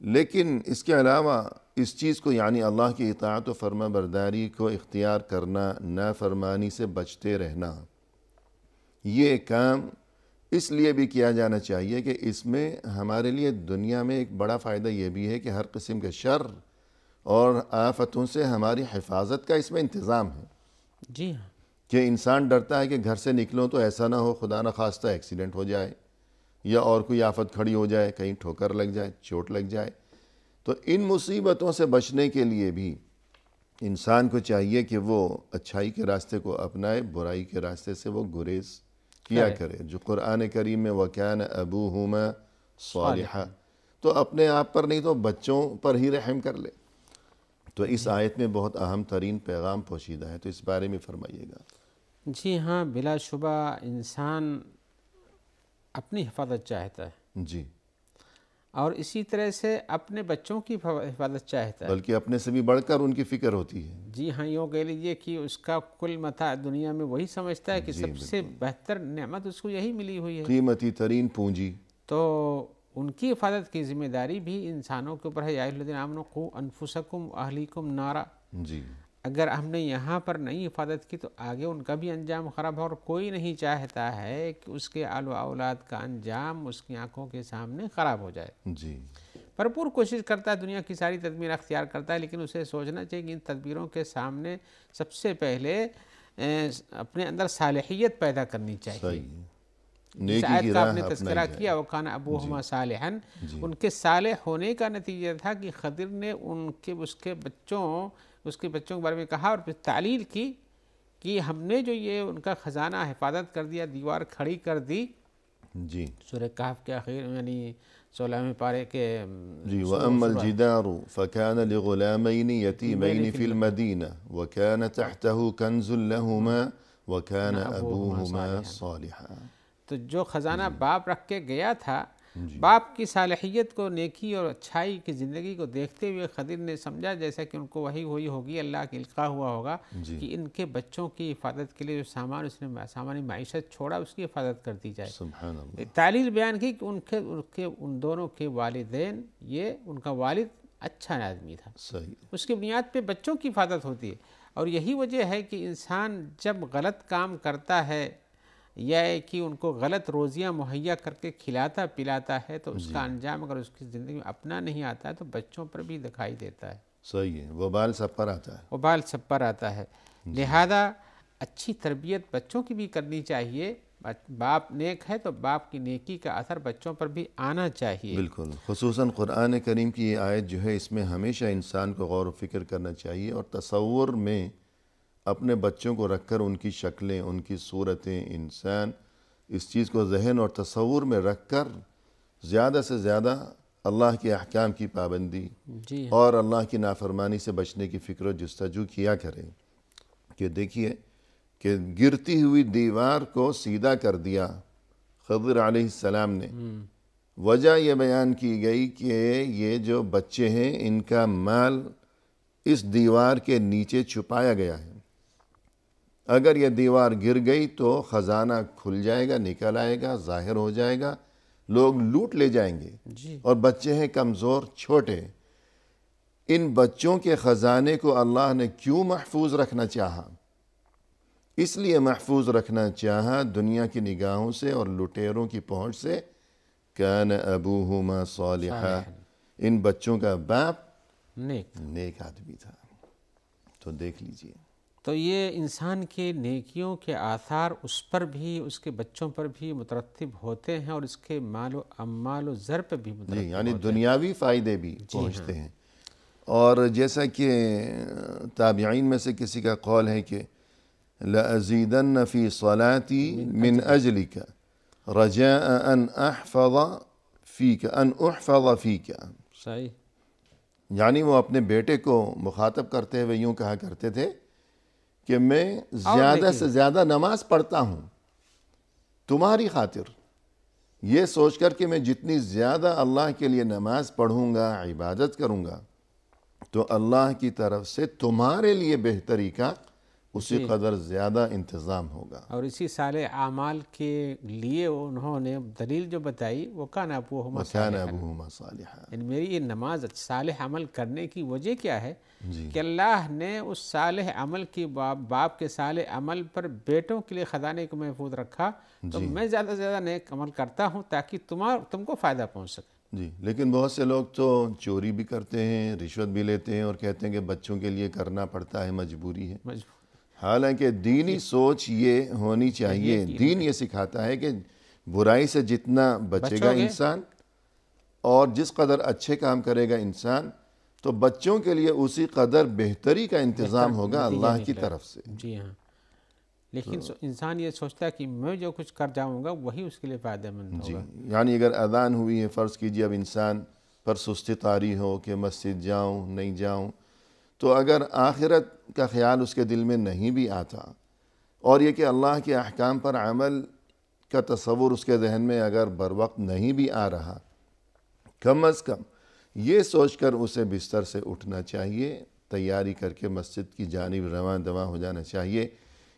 لیکن اس کے علاوہ اس چیز کو یعنی اللہ کی اطاعت و فرما برداری کو اختیار کرنا، نافرمانی سے بچتے رہنا، یہ کام اس لیے بھی کیا جانا چاہیے کہ اس میں ہمارے لیے دنیا میں ایک بڑا فائدہ یہ بھی ہے کہ ہر قسم کے شر اور آفتوں سے ہماری حفاظت کا اس میں انتظام ہے۔ جی ہاں، کہ انسان ڈرتا ہے کہ گھر سے نکلوں تو ایسا نہ ہو خدا نخواستہ ایکسیڈنٹ ہو جائے یا اور کوئی آفت کھڑی ہو جائے، کہیں ٹھوکر لگ جائے، چوٹ لگ جائے۔ تو ان مصیبتوں سے بچنے کے لیے بھی انسان کو چاہیے کہ وہ اچھائی کے راستے کو اپنائے، برائی کے راستے سے وہ گریز کیا کرے، جو قرآن کریم میں وَكَانَ أَبُوهُمَا صَالِحًا، تو اپنے آپ پر نہیں تو بچوں پر ہی رحم کر لے۔ تو اس آیت میں بہت اہم ترین پیغام پوشیدہ ہے، تو اس بارے میں فرمائیے گا۔ جی ہاں، بلا شبہ انسان اپنی حفاظت چاہتا ہے جی اور اسی طرح سے اپنے بچوں کی حفاظت چاہتا ہے، بلکہ اپنے سے بھی بڑھ کر ان کی فکر ہوتی ہے۔ جی ہاں، یوں کہہ لیجئے کہ اس کا کل متاع دنیا میں وہی سمجھتا ہے کہ سب سے بہتر نعمت اس کو یہی ملی ہوئی ہے، قیمتی ترین پونجی۔ تو ان کی حفاظت کی ذمہ داری بھی انسانوں کے اوپر ہے۔ یا ایھا الذین آمنوا قوا انفسکم واہلیکم نارا، جی اگر ہم نے یہاں پر نہیں حفاظت کی تو آگے ان کا بھی انجام خراب ہے، اور کوئی نہیں چاہتا ہے کہ اس کے آل و اولاد کا انجام اس کی آنکھوں کے سامنے خراب ہو جائے۔ جی بھرپور کوشش کرتا ہے، دنیا کی ساری تدبیر اختیار کرتا ہے، لیکن اسے سوچنا چاہیے کہ ان تدبیروں کے سامنے سب سے پہلے اپنے اندر صالحیت پیدا کرنی چاہیے۔ صحیح، جس نیکی آیت کی کا آپ راہ نے اپنائی تذکرہ جائے۔ کیا وَكَانَ أَبُوهُمَا صَالِحًا، جی ان کے صالح ہونے کا نتیجہ تھا کہ خضر نے اس کے بچوں کے بارے میں کہا، اور پھر تعلیل کی کہ ہم نے جو یہ ان کا خزانہ حفاظت کر دیا، دیوار کھڑی کر دی۔ جی سورہ کہف کے آخر یعنی 16ویں پارے کے جی وَأَمَّا الْجِدَارُ فَكَانَ لِغُلَامَيْنِ يَتِيمَيْنِ فِي الْمَدِينَةِ وَكَانَ تَحْتَهُ كَنْزٌ لَهُمَا وَكَانَ أَبُوهُمَا صَالِحًا۔ تو جو خزانہ باپ رکھ کے گیا تھا، جی باپ کی صالحیت کو، نیکی اور اچھائی کی زندگی کو دیکھتے ہوئے خضر نے سمجھا، جیسا کہ ان کو وحی ہوئی ہوگی، اللہ کی القاء ہوا ہوگا جی کہ ان کے بچوں کی حفاظت کے لیے جو سامان اس نے سامانی معیشت چھوڑا، اس کی حفاظت کر دی جائے۔ سبحان اللہ۔ تعلیل بیان کی کہ ان دونوں کے والدین، یہ ان کا والد اچھا آدمی تھا، صحیح، اس کی بنیاد پہ بچوں کی حفاظت ہوتی ہے۔ اور یہی وجہ ہے کہ انسان جب غلط کام کرتا ہے یا کہ ان کو غلط روزیاں مہیا کر کے کھلاتا پلاتا ہے، تو اس کا انجام اگر اس کی زندگی میں اپنا نہیں آتا ہے تو بچوں پر بھی دکھائی دیتا ہے، صحیح ہے، وبال سب پر آتا ہے۔ وبال سب پر آتا ہے۔ لہذا اچھی تربیت بچوں کی بھی کرنی چاہیے۔ باپ نیک ہے تو باپ کی نیکی کا اثر بچوں پر بھی آنا چاہیے۔ بالکل، خصوصاً قرآن کریم کی یہ آیت جو ہے، اس میں ہمیشہ انسان کو غور و فکر کرنا چاہیے، اور تصور میں اپنے بچوں کو رکھ کر ان کی شکلیں، ان کی صورتیں، انسان اس چیز کو ذہن اور تصور میں رکھ کر زیادہ سے زیادہ اللہ کے احکام کی پابندی جی اور اللہ کی نافرمانی سے بچنے کی فکر و جستجو کیا کریں۔ کہ دیکھیے کہ گرتی ہوئی دیوار کو سیدھا کر دیا خضر علیہ السلام نے۔ وجہ یہ بیان کی گئی کہ یہ جو بچے ہیں، ان کا مال اس دیوار کے نیچے چھپایا گیا ہے، اگر یہ دیوار گر گئی تو خزانہ کھل جائے گا، نکل آئے گا، ظاہر ہو جائے گا، لوگ لوٹ لے جائیں گے، جی اور بچے ہیں کمزور چھوٹے۔ ان بچوں کے خزانے کو اللہ نے کیوں محفوظ رکھنا چاہا؟ اس لیے محفوظ رکھنا چاہا دنیا کی نگاہوں سے اور لٹیروں کی پہنچ سے، کان ابوہما صالحا، ان بچوں کا باپ نیک آدمی تھا۔ تو دیکھ لیجئے، تو یہ انسان کے نیکیوں کے آثار اس پر بھی، اس کے بچوں پر بھی مترتب ہوتے ہیں، اور اس کے مال و اموال و زر پر بھی مترتب جی یعنی دنیاوی فائدے بھی پہنچتے ہیں۔ اور جیسا کہ تابعین میں سے کسی کا قول ہے کہ لَأَزِيدَنَّ فِي صَلَاتِي مِنْ أَجْلِكَ رَجَاءً أَنْ أُحْفَظَ فِيكَ۔ صحیح، یعنی وہ اپنے بیٹے کو مخاطب کرتے ہوئے یوں کہا کرتے تھے کہ میں زیادہ سے زیادہ نماز پڑھتا ہوں تمہاری خاطر، یہ سوچ کر کہ میں جتنی زیادہ اللہ کے لیے نماز پڑھوں گا، عبادت کروں گا، تو اللہ کی طرف سے تمہارے لیے بہتری کا اسی قدر زیادہ انتظام ہوگا۔ اور اسی صالح اعمال کے لیے انہوں نے دلیل جو بتائی، وہ کان ابوہما وَكَانَ أَبُوهُمَا صَالِحًا۔ یعنی میری یہ نماز صالح عمل کرنے کی وجہ کیا ہے جی کہ اللہ نے اس صالح عمل کی باپ کے صالح عمل پر بیٹوں کے لیے خزانے کو محفوظ رکھا، تو میں زیادہ سے زیادہ نیک عمل کرتا ہوں تاکہ تم کو فائدہ پہنچ سکے۔ جی، لیکن بہت سے لوگ تو چوری بھی کرتے ہیں، رشوت بھی لیتے ہیں، اور کہتے ہیں کہ بچوں کے لیے کرنا پڑتا ہے، مجبوری ہے۔ حالانکہ دینی سوچ یہ ہونی چاہیے، دین یہ سکھاتا ہے کہ برائی سے جتنا بچے گا انسان اور جس قدر اچھے کام کرے گا انسان، تو بچوں کے لیے اسی قدر بہتری کا انتظام ہوگا اللہ کی طرف سے۔ جی ہاں، لیکن انسان یہ سوچتا ہے کہ میں جو کچھ کر جاؤں گا وہی اس کے لیے فائدہ مند جی ہوگا۔ یعنی اگر اذان ہوئی ہے، فرض کیجئے اب انسان پر سستی طاری ہو کہ مسجد جاؤں نہیں جاؤں، تو اگر آخرت کا خیال اس کے دل میں نہیں بھی آتا، اور یہ کہ اللہ کے احکام پر عمل کا تصور اس کے ذہن میں اگر بر وقت نہیں بھی آ رہا، کم از کم یہ سوچ کر اسے بستر سے اٹھنا چاہیے، تیاری کر کے مسجد کی جانب رواں دواں ہو جانا چاہیے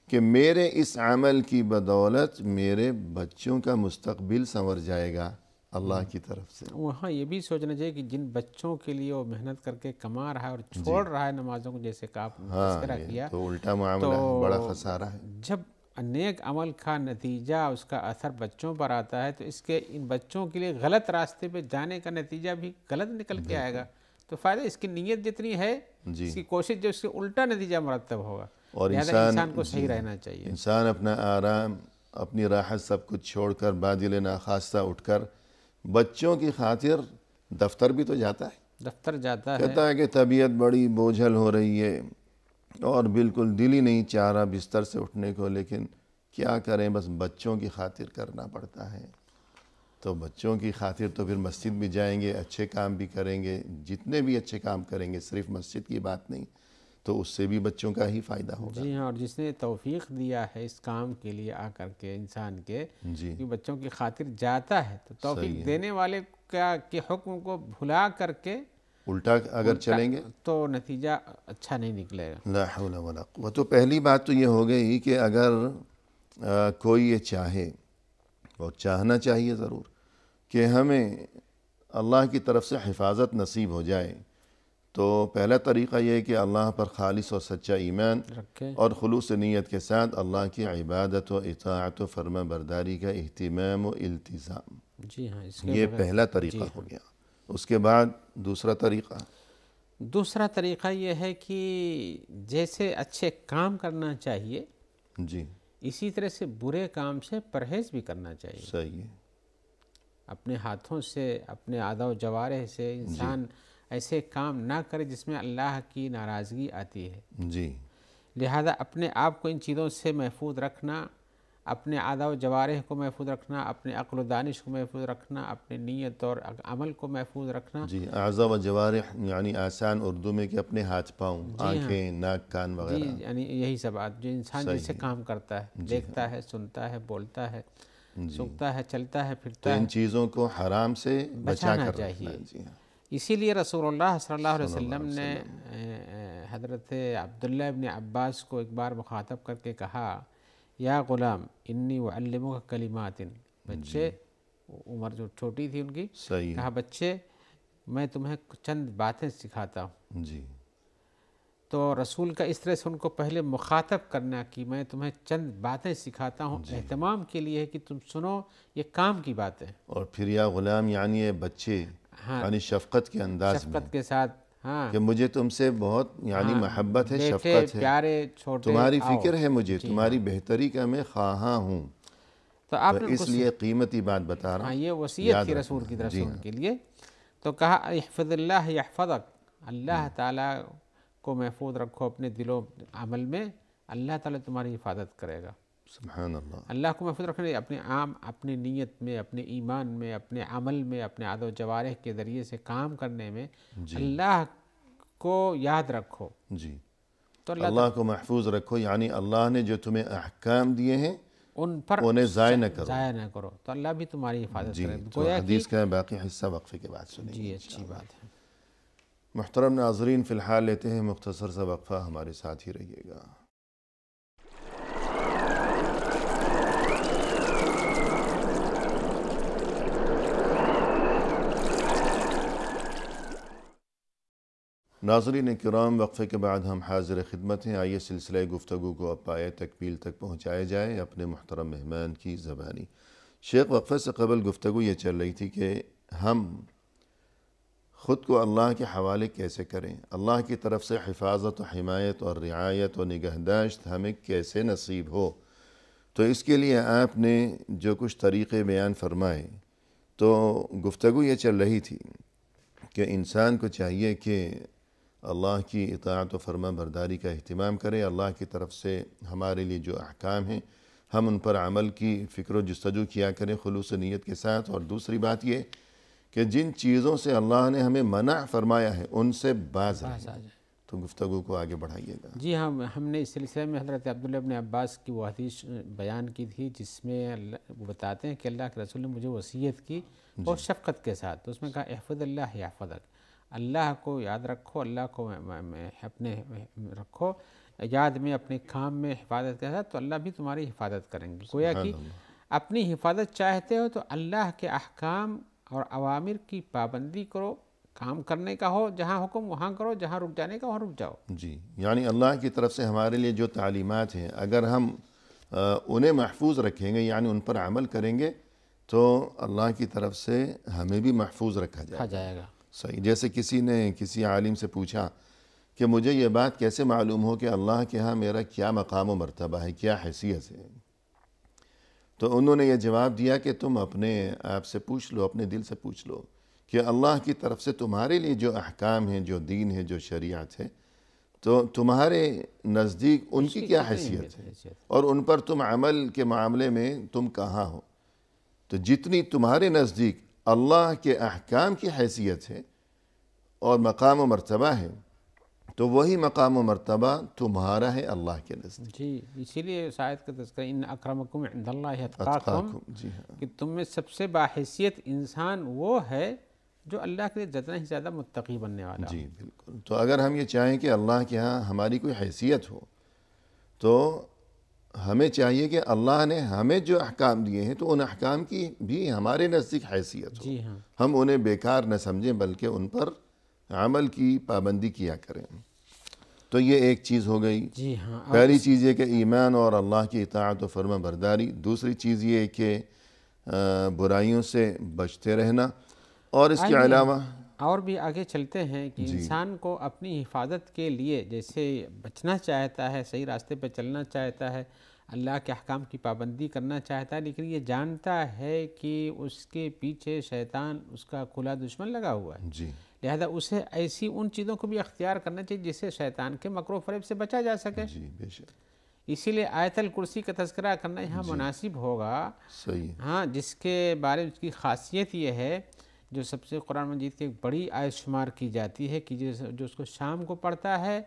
کہ میرے اس عمل کی بدولت میرے بچوں کا مستقبل سنور جائے گا، اللہ کی طرف سے۔ وہاں یہ بھی سوچنا چاہیے کہ جن بچوں کے لیے وہ محنت کر کے کما رہا ہے اور چھوڑ رہا ہے نمازوں کو، جیسے کہ آپ نے تذکرہ کیا، تو الٹا معاملہ ہے، بڑا خسارہ ہے۔ جب نیک عمل کا نتیجہ، اس کا اثر بچوں پر آتا ہے، تو اس کے ان بچوں کے لیے غلط راستے پہ جانے کا نتیجہ بھی غلط نکل کے آئے گا۔ تو فائدہ اس کی نیت جتنی ہے، اس کی کوشش جو اس سے الٹا نتیجہ مرتب ہوگا۔ اور انسان کو صحیح رہنا چاہیے۔ انسان اپنا آرام، اپنی راحت سب کچھ چھوڑ کر بادل ناخواستہ اٹھ کر بچوں کی خاطر دفتر بھی تو جاتا ہے، دفتر جاتا ہے، کہتا ہے کہ طبیعت بڑی بوجھل ہو رہی ہے اور بالکل دل ہی نہیں چاہ رہا بستر سے اٹھنے کو، لیکن کیا کریں، بس بچوں کی خاطر کرنا پڑتا ہے۔ تو بچوں کی خاطر تو پھر مسجد بھی جائیں گے، اچھے کام بھی کریں گے، جتنے بھی اچھے کام کریں گے، صرف مسجد کی بات نہیں، تو اس سے بھی بچوں کا ہی فائدہ ہوگا۔ جی ہاں، اور جس نے توفیق دیا ہے اس کام کے لیے آ کر کے انسان کے، جی کہ بچوں کی خاطر جاتا ہے، تو توفیق دینے والے کے حکم کو بھلا کر کے الٹا اگر چلیں گے تو نتیجہ اچھا نہیں نکلے گا۔ لا حول ولا قوة۔ تو پہلی بات تو یہ ہو گئی کہ اگر کوئی یہ چاہے، اور چاہنا چاہیے ضرور، کہ ہمیں اللہ کی طرف سے حفاظت نصیب ہو جائے، تو پہلا طریقہ یہ ہے کہ اللہ پر خالص اور سچا ایمان رکھے، اور خلوص نیت کے ساتھ اللہ کی عبادت و اطاعت و فرما برداری کا اہتمام و التزام، جی ہاں، اس کے یہ پہلا طریقہ ہو گیا۔ اس کے بعد دوسرا طریقہ یہ ہے کہ جیسے اچھے کام کرنا چاہیے، جی اسی طرح سے برے کام سے پرہیز بھی کرنا چاہیے۔ صحیح ہے۔ اپنے ہاتھوں سے، اپنے اعضاء و جوارح سے انسان ایسے کام نہ کرے جس میں اللہ کی ناراضگی آتی ہے۔ جی لہذا اپنے آپ کو ان چیزوں سے محفوظ رکھنا، اپنے اعضاء و جوارح کو محفوظ رکھنا، اپنے عقل و دانش کو محفوظ رکھنا، اپنے نیت اور عمل کو محفوظ رکھنا۔ جی، اعضاء و جوارح یعنی آسان اردو میں کہ اپنے ہاتھ پاؤں، آنکھیں، ناک، کان وغیرہ۔ جی، یعنی یہی سب بات جو انسان جیسے کام کرتا ہے، دیکھتا ہے، سنتا ہے، بولتا ہے، سوکھتا ہے، چلتا ہے، تو پھرتا ہے، ان چیزوں کو حرام سے بچا کر چاہیے۔ رکھنا۔ جی ہاں، اسی لیے رسول اللہ صلی اللہ علیہ وسلم نے حضرت عبداللہ ابن عباس کو ایک بار مخاطب کر کے کہا، یا غلام انی اعلمک کلمات، بچے، عمر جو چھوٹی تھی ان کی، صحیح، کہا بچے میں تمہیں چند باتیں سکھاتا ہوں۔ جی تو رسول کا اس طرح سے ان کو پہلے مخاطب کرنا کہ میں تمہیں چند باتیں سکھاتا ہوں، اہتمام کے لیے ہے کہ تم سنو، یہ کام کی باتیں۔ اور پھر یا غلام یعنی یہ بچے، یعنی شفقت کے انداز میں شفقت کے ساتھ، ہاں، کہ مجھے تم سے بہت یعنی محبت ہے، بیٹے، شفقت ہے، پیارے، چھوٹے، تمہاری آؤ۔ فکر ہے مجھے، تمہاری بہتری کا میں خواہاں ہوں، تو آپ تو نے اس لیے قیمتی بات بتا رہا ہاں، ہوں۔ یہ وصیت تھی رسول کی طرف سے ان کے لیے۔ تو کہا احفظ اللہ یحفظک، اللہ تعالیٰ کو محفوظ رکھو اپنے دل و عمل میں، اللہ تعالیٰ تمہاری حفاظت کرے گا۔ سبحان اللہ۔ اللہ کو محفوظ رکھنے، اپنے نیت میں، اپنے ایمان میں، اپنے عمل میں، اپنے اعضاء و جوارح کے ذریعے سے کام کرنے میں اللہ کو یاد رکھو، جی، تو اللہ کو محفوظ رکھو، یعنی اللہ نے جو تمہیں احکام دیے ہیں ان پر انہیں ضائع نہ کرو۔ ضائع نہ کرو، تو اللہ بھی تمہاری حفاظت جی، کرے تو گویا حدیث کا باقی حصہ وقفے کے بعد سنیں گے۔ جی، اچھی بات ہے۔ محترم ناظرین، فی الحال لیتے ہیں مختصر سا وقفہ، ہمارے ساتھ ہی رہیے گا۔ ناظرین کرام، وقفے کے بعد ہم حاضر خدمت ہیں۔ آئیے سلسلہ گفتگو کو اب پایہ تکمیل تک پہنچایا جائے اپنے محترم مہمان کی زبانی۔ شیخ، وقفے سے قبل گفتگو یہ چل رہی تھی کہ ہم خود کو اللہ کے حوالے کیسے کریں، اللہ کی طرف سے حفاظت و حمایت اور رعایت و نگہداشت ہمیں کیسے نصیب ہو۔ تو اس کے لیے آپ نے جو کچھ طریقے بیان فرمائے، تو گفتگو یہ چل رہی تھی کہ انسان کو چاہیے کہ اللہ کی اطاعت و فرما برداری کا اہتمام کرے، اللہ کی طرف سے ہمارے لیے جو احکام ہیں ہم ان پر عمل کی فکر و جستجو کیا کریں خلوص نیت کے ساتھ، اور دوسری بات یہ کہ جن چیزوں سے اللہ نے ہمیں منع فرمایا ہے ان سے باز رہیں۔ تو گفتگو کو آگے بڑھائیے گا۔ جی ہاں، ہم نے اس سلسلے میں حضرت عبداللہ ابن عباس کی وہ حدیث بیان کی تھی جس میں وہ بتاتے ہیں کہ اللہ کے رسول نے مجھے وصیت کی بہت شفقت کے ساتھ، تو اس میں کہا احفظ اللہ یحفظک، اللہ کو یاد رکھو، اللہ کو اپنے رکھو یاد میں، اپنے کام میں حفاظت کے ساتھ، تو اللہ بھی تمہاری حفاظت کریں گے۔ گویا کہ اپنی حفاظت چاہتے ہو تو اللہ کے احکام اور اوامر کی پابندی کرو، کام کرنے کا ہو جہاں حکم وہاں کرو، جہاں رک جانے کا وہاں رک جاؤ۔ جی، یعنی اللہ کی طرف سے ہمارے لیے جو تعلیمات ہیں اگر ہم انہیں محفوظ رکھیں گے، یعنی ان پر عمل کریں گے، تو اللہ کی طرف سے ہمیں بھی محفوظ رکھا جائے گا۔ صحیح، جیسے کسی نے کسی عالم سے پوچھا کہ مجھے یہ بات کیسے معلوم ہو کہ اللہ کے ہاں میرا کیا مقام و مرتبہ ہے، کیا حیثیت ہے؟ تو انہوں نے یہ جواب دیا کہ تم اپنے آپ سے پوچھ لو، اپنے دل سے پوچھ لو کہ اللہ کی طرف سے تمہارے لیے جو احکام ہیں، جو دین ہے، جو شریعت ہے، تو تمہارے نزدیک ان کی کیا حیثیت ہے اور ان پر تم عمل کے معاملے میں تم کہاں ہو؟ تو جتنی تمہارے نزدیک اللہ کے احکام کی حیثیت ہے اور مقام و مرتبہ ہے، تو وہی مقام و مرتبہ تمہارا ہے اللہ کے نزدیک۔ جی، اسی لیے اس آیت کا تذکرہ ان اکرمکم عند اللہ اتقاکم، جی ہاں، کہ تم میں سب سے باحیثیت انسان وہ ہے جو اللہ کے لیے جتنا ہی زیادہ متقی بننے والا ہو۔ جی بالکل۔ تو اگر ہم یہ چاہیں کہ اللہ کے ہاں ہماری کوئی حیثیت ہو، تو ہمیں چاہیے کہ اللہ نے ہمیں جو احکام دیے ہیں تو ان احکام کی بھی ہمارے نزدیک حیثیت ہو، جی ہاں، ہم انہیں بیکار نہ سمجھیں بلکہ ان پر عمل کی پابندی کیا کریں۔ تو یہ ایک چیز ہو گئی۔ جی ہاں، پہلی چیز یہ کہ ایمان اور اللہ کی اطاعت و فرما برداری، دوسری چیز یہ کہ برائیوں سے بچتے رہنا، اور اس کے علاوہ اور بھی آگے چلتے ہیں کہ انسان کو اپنی حفاظت کے لیے جیسے بچنا چاہتا ہے، صحیح راستے پہ چلنا چاہتا ہے، اللہ کے احکام کی پابندی کرنا چاہتا ہے، لیکن یہ جانتا ہے کہ اس کے پیچھے شیطان اس کا کھلا دشمن لگا ہوا ہے، جی لہذا اسے ایسی ان چیزوں کو بھی اختیار کرنا چاہیے جس سے شیطان کے مکر و فریب سے بچا جا سکے۔ جی بے شک، اسی لیے آیت الکرسی کا تذکرہ کرنا یہاں مناسب ہوگا۔ صحیح، ہاں، جس کے بارے میں اس کی خاصیت یہ ہے، جو سب سے قرآن مجید کی ایک بڑی آیت شمار کی جاتی ہے کہ جو اس کو شام کو پڑھتا ہے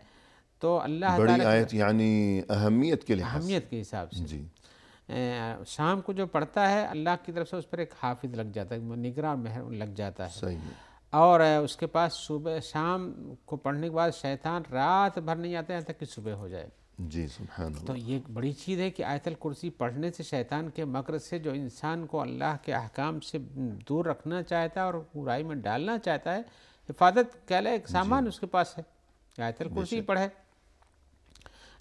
تو اللہ بڑی تعالیٰ آیت یعنی اہمیت کے لحاظ سے، اہمیت کے حساب سے جی شام کو جو پڑھتا ہے اللہ کی طرف سے اس پر ایک حافظ لگ جاتا ہے، نگراں مہر لگ جاتا ہے، صحیح ہے، اور اس کے پاس صبح شام کو پڑھنے کے بعد شیطان رات بھر نہیں آتا ہے یہاں تک کہ صبح ہو جائے۔ جی سبحان اللہ، تو یہ ایک بڑی چیز ہے کہ آیت الکرسی پڑھنے سے شیطان کے مکر سے جو انسان کو اللہ کے احکام سے دور رکھنا چاہتا ہے اور برائی میں ڈالنا چاہتا ہے، حفاظت کا ایک سامان اس کے پاس ہے، آیت الکرسی پڑھے۔